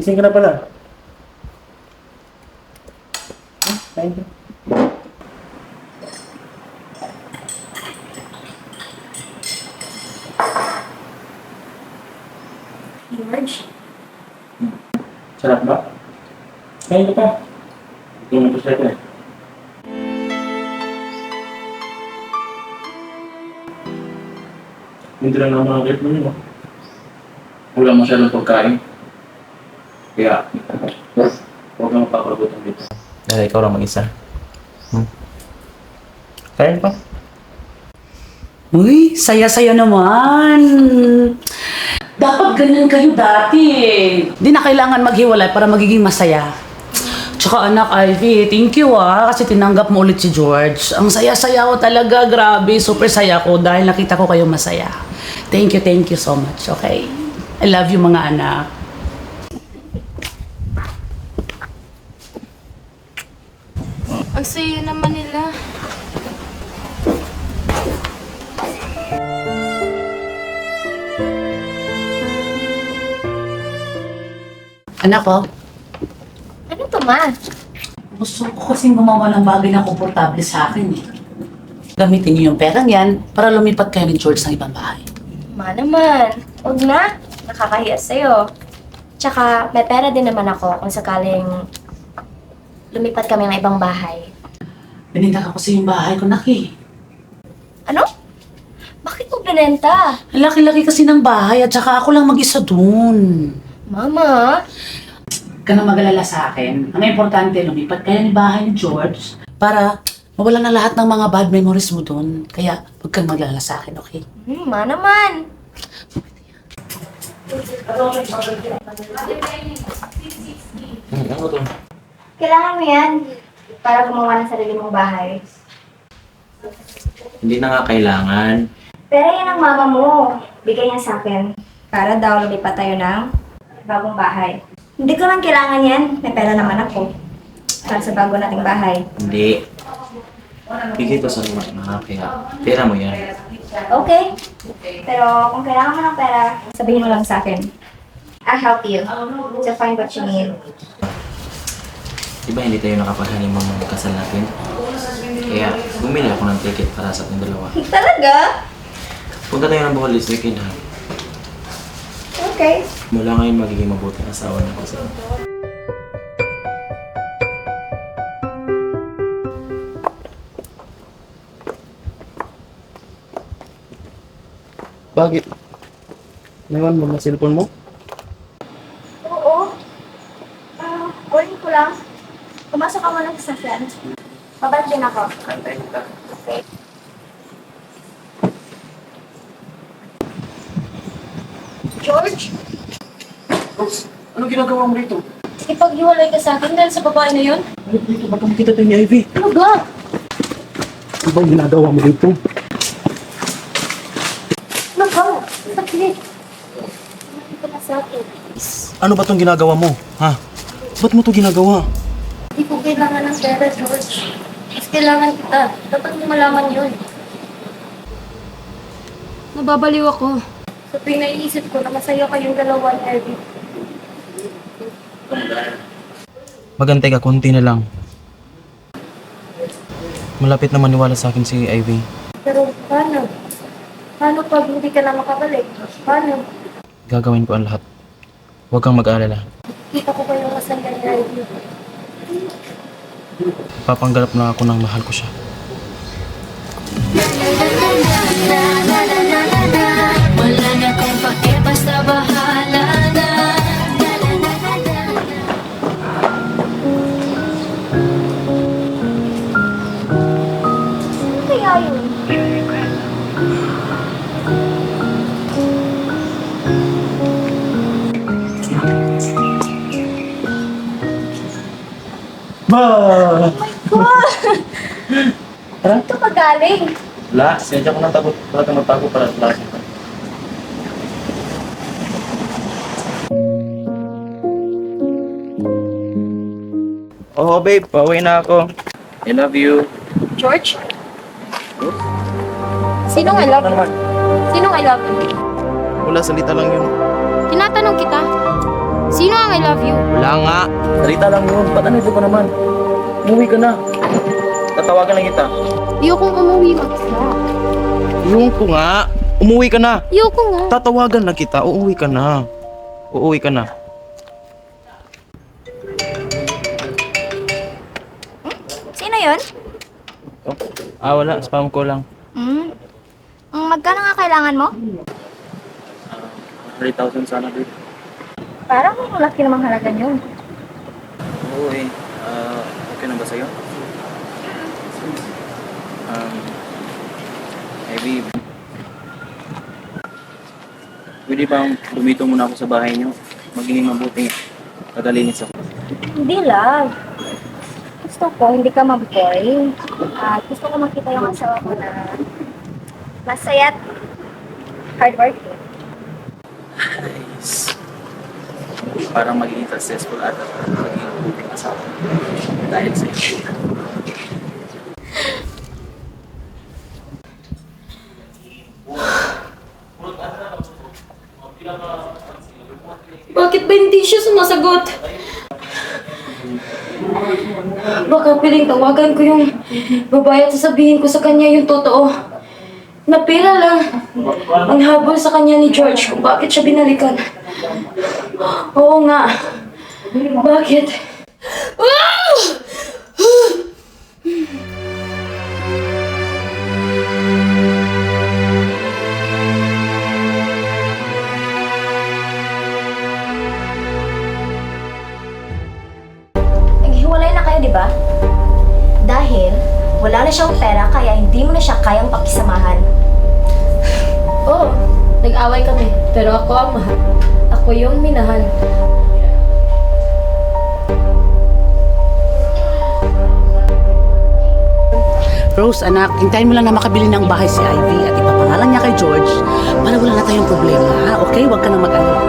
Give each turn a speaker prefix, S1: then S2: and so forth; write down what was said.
S1: gising ka na pala. Kain ka.
S2: George?
S1: Sarap ba? Kain ka pa. Ito mo ito eh. Hindi lang naman ang ritmo mo. Wala masyadong pagkain. Kaya, huwag kang mapapalagutan dito. Dahil ikaw lang mag-isa. Kain pa.
S3: Uy, saya-saya naman. Dapat ganyan kayo dati eh. Di na kailangan maghiwalay para magiging masaya. Tsaka anak Ivy, thank you kasi tinanggap mo ulit si George. Ang saya-saya ko talaga, grabe. Super saya ko dahil nakita ko kayong masaya. Thank you so much, okay? I love you mga anak.
S2: Ang saya naman nila.
S3: Anak ko,
S2: Ano to, ma?
S3: gusto ko kasing gumawa ng bagay na komportable sa akin eh. Gamitin niyo yung perang yan para lumipat kayo ni George ng ibang bahay.
S2: Ma naman. Huwag na. Nakakahiya sa'yo. Tsaka, may pera din naman ako kung sakaling lumipat kami ng ibang bahay.
S3: Binenta ko kasi yung bahay ko, Naki.
S2: Ano? Bakit mo binenta?
S3: Ang laki-laki kasi ng bahay at saka ako lang mag-isa dun.
S2: Mama?
S3: Huwag ka na mag-alala sa akin. Ang importante, lumipat kayo ni bahay ni George para mawala na lahat ng mga bad memories mo dun. Kaya huwag kang mag-alala sa akin, okay?
S2: Ma naman.
S1: Ano to?
S2: Kailangan mo yan para gumawa ng sarili mong bahay.
S1: Hindi na nga kailangan.
S2: Pero yan ang mama mo. Bigay niya sa akin. Para daw lumipat tayo ng bagong bahay. Hindi ko lang kailangan yan. May pera naman ako. Para sa bago nating bahay.
S1: Hindi. Bigay ko sa mga kaya pera mo yan.
S2: Okay. Pero kung kailangan mo ng pera, sabihin mo lang sa akin. I'll help you to find what you need.
S1: Diba hindi tayo nakapag-honeymoon ng kasal natin? Kaya bumili ako ng ticket para sa ating dalawa.
S2: Talaga?
S1: Punta tayo ng Bohol this weekend ha.
S2: Okay.
S1: Mula ngayon magiging mabuting asawa na kasi. Bakit? Naiwan mo na cellphone mo?
S2: Oo. Uling ko lang. Pumasok ka muna sa sasyan. Babalik din ako.
S1: Kantay kita.
S2: Okay. George,
S1: Rose, ano ginagawa mo rito?
S2: ipaghiwalay ka sa akin dahil sa babae na yun?
S1: Ano dito? Ba't makita tayo ni Ivy?
S2: Ano ba?
S1: Ano ba yung ginagawa mo rito?
S2: Ano ba? Bakit? Hindi ka na sa akin.
S1: Ano ba itong ginagawa mo? Ha? Ba't mo ito ginagawa?
S2: Hindi ko kailangan ng pera, George. Mas kailangan kita. Dapat mo malaman yun. Nababaliw ako. Sa tuwing naiisip ko na masaya kayong dalawa ni Ivy.
S1: Magantay ka, konti na lang. Malapit na maniwala sa akin si Ivy.
S2: Pero paano? Paano pag hindi ka na makabalik? Paano?
S1: Gagawin ko ang lahat. Huwag kang mag-alala.
S2: Kita ko kayong masaya ni Ivy.
S1: Papanggalap na ako ng mahal ko siya.
S4: Wala na kung pake, basta bahala na.
S2: Ano kaya yun?
S1: Ba!
S2: Ito ka galing.
S1: Wala, sinadya ko ng tago para tumatago para sa klase ko. Oo, babe. Pauwi na ako. I love you.
S2: George? Sinong I love you? Sinong I love you?
S1: Wala, salita lang yun.
S2: Tinatanong kita.
S5: Sino ang I love you?
S1: Wala nga. Salita lang yun. Ba't ano ito pa naman? Umuwi ka na. Tatawagan lang kita.
S5: Ayokong umuwi, Max.
S1: Yung ko nga. Umuwi ka na.
S5: Ayoko nga.
S1: Tatawagan na kita. Uuwi ka na. Uuwi ka na.
S2: Sino yun?
S1: Oh. Wala. Spam ko lang.
S2: Magkano nga kailangan mo?
S1: 3,000 sana, babe.
S2: Parang laki namang halaga yun.
S1: Oo eh. Okay na ba sa'yo? Babe. Pwede bang bumito muna ako sa bahay niyo? Magiging mabuting kadalinis ako.
S2: Hindi lang. Gusto ko, hindi ka mabuhay. At gusto ko makita yung asawa ko na masaya at hardworking.
S1: Nice. Parang magiging successful at magiging mabuting asawa. Dahil sa'yo.
S5: Bakit ba hindi siya sumasagot? Baka piling tawagan ko yung babae at sasabihin ko sa kanya yung totoo. Napila lang ang habol sa kanya ni George kung bakit siya binalikan. Oo nga. Bakit?
S2: Naghiwalay na kayo, di ba? Dahil wala na siyang pera kaya hindi mo na siya kayang pakisamahan.
S5: Oo, nag-away kami. Pero ako ang mahal. Ako yung minahal.
S3: Rose, anak, hintayin mo lang na makabili ng bahay si Ivy at ipapangalan niya kay George para wala na tayong problema, ha? Okay? Huwag ka na mag-alala.